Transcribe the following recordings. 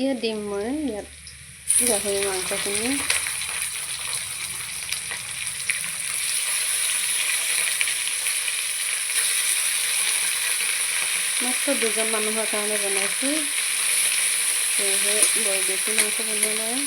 এতিয়া দিম মই ইয়াত গাহৰি মাংসখিনি। মাত্ৰ 2জন মানুহৰ কাৰণে বনাইছোঁ, সেয়েহে বৰ বেছি মাংস বনোৱা নাই।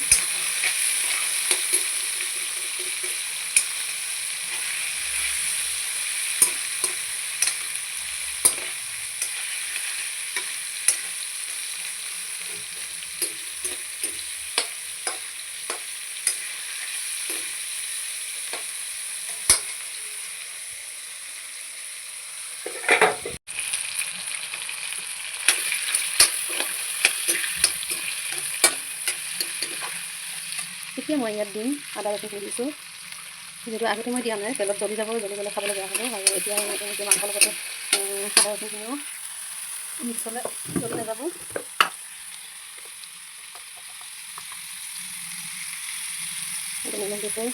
এতিয়া মই ইয়াত দিম আদা ৰচুন দিছোঁ, যিহেতু আগতে মই দিয়া নাই, তেলত জ্বলি যাব, জ্বলি গ'লে খাবলৈ বেয়া হ'ব। আৰু এতিয়া মাংসৰ লগতে আদা ৰচুনখিনিও মিক্স হ'লে জ্বলি নাযাব। নিমখ দিছোঁ,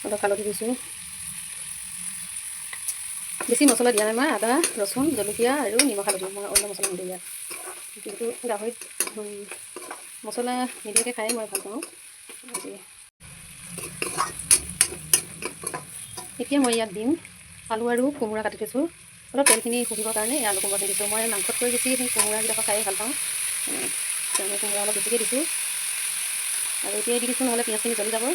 অলপ হালধি দিছোঁ। বেছি মছলা দিয়া নাই, মই আদা ৰচুন জলকীয়া আৰু নিমখ হালধি, মই অন্য মছলা নিদিওঁ ইয়াত। কিন্তু গাহৰিত মছলা নিদিয়াকৈ খাই মই ভাল পাওঁ। এতিয়া মই ইয়াত দিম আলু আৰু কোমোৰা কাটি থৈছোঁ। অলপ তেলখিনি শুকিবৰ কাৰণে এই আলু কোমোৰাখিনি দিছোঁ। মই মাংসতকৈ বেছি সেই কোমোৰাকেইডোখৰ খাই ভাল পাওঁ, সেইকাৰণে কোমোৰা অলপ বেছিকৈ দিছোঁ। আৰু এতিয়াই দি দিছোঁ, নহ'লে পিঁয়াজখিনি জ্বলি যাব।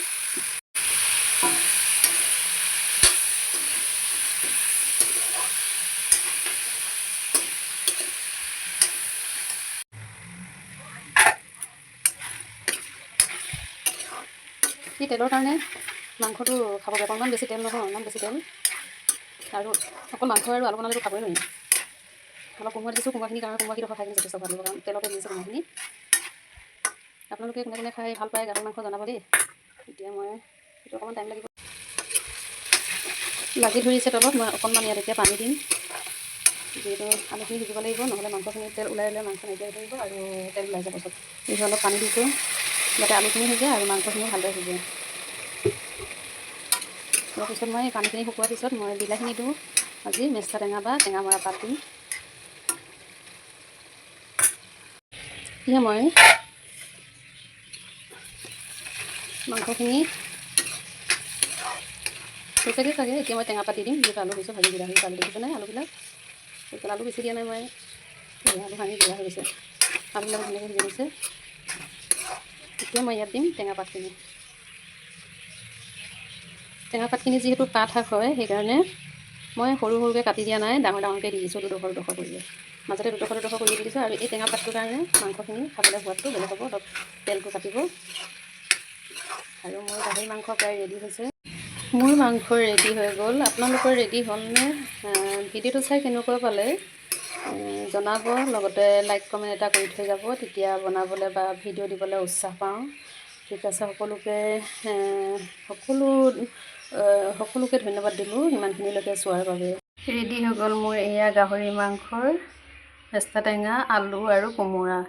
এই তেলৰ কাৰণে মাংসটো খাব বেয়া পাওঁ, ইমান বেছি তেল নহয়, ইমান বেছি তেল। আৰু অকল মাংস আৰু আলু বনালেতো খাবই নোৱাৰিম। অলপ কোমোৰা দিছোঁ, কোমোৰাখিনিৰ কাৰণে কোমোৰাকেইডোখৰ খাই কিনে যথেষ্ট ভাল হ'ব, কাৰণ তেলতে দি দিছোঁ কোমোৰাখিনি। আপোনালোকে কোনে কোনে খাই ভাল পায় গাহৰি মাংস জনাব দেই। এতিয়া মই সেইটো অকণমান টাইম লাগিব, লাগি ধৰিছে তলত। মই অকণমান ইয়াত এতিয়া পানী দিম, যিহেতু আলুখিনি সিজিব লাগিব, নহ'লে মাংসখিনি তেল ওলাই মাংস নাইকিয়া হৈ থাকিব আৰু তেল ওলাই যাব চব। এতিয়া অলপ পানী দিছোঁ যাতে আলুখিনি সিজে আৰু মাংসখিনিও ভালদৰে সিজে। তাৰপিছত মই পানীখিনি শুকোৱাৰ পিছত মই বিলাহীখিনি দিওঁ, আজি মেষ্টা টেঙা বা টেঙা মৰা পাত দিম। এতিয়া মই মাংসখিনি হৈছেগৈ চাগে, এতিয়া মই টেঙা পাত দি দিম, যিহেতু আলু দিছোঁ ভাজি বিলাহী আলু দেখিছে নাই আলুবিলাক। তাৰপিছত আলু বেছি দিয়া নাই মই, আলু ভাঙি দিয়া হৈ গৈছে, আলুবিলাক ধুনীয়াকৈ সিজি গৈছে। এতিয়া মই ইয়াত দিম টেঙা পাতখিনি। টেঙা পাতখিনি যিহেতু পাত শাক হয়, সেইকাৰণে মই সৰু সৰুকৈ কাটি দিয়া নাই, ডাঙৰ ডাঙৰকৈ দি দিছোঁ, দুডোখৰ কৰি। মাজতে দুডোখৰ কৰি দি দিছোঁ। আৰু এই টেঙা পাতটোৰ কাৰণে মাংসখিনি খাবলৈ সোৱাদটো বেলেগ হ'ব, অলপ তেলটো কাটিব। আৰু মোৰ গাহৰি মাংস প্ৰায় ৰেডি হৈছে। মোৰ মাংস ৰেডি হৈ গ'ল। আপোনালোকৰ ৰেডি হ'লনে? ভিডিঅ'টো চাই কেনেকুৱা পালে জনাব, লগতে লাইক কমেণ্ট এটা কৰি থৈ যাব, তেতিয়া বনাবলৈ বা ভিডিঅ' দিবলৈ উৎসাহ পাওঁ। ঠিক আছে, সকলোকে ধন্যবাদ দিলোঁ ইমানখিনিলৈকে চোৱাৰ বাবে। ৰেডি হৈ গ'ল মোৰ এয়া গাহৰি মাংসৰ মেষ্টা টেঙা, আলু আৰু কোমোৰা।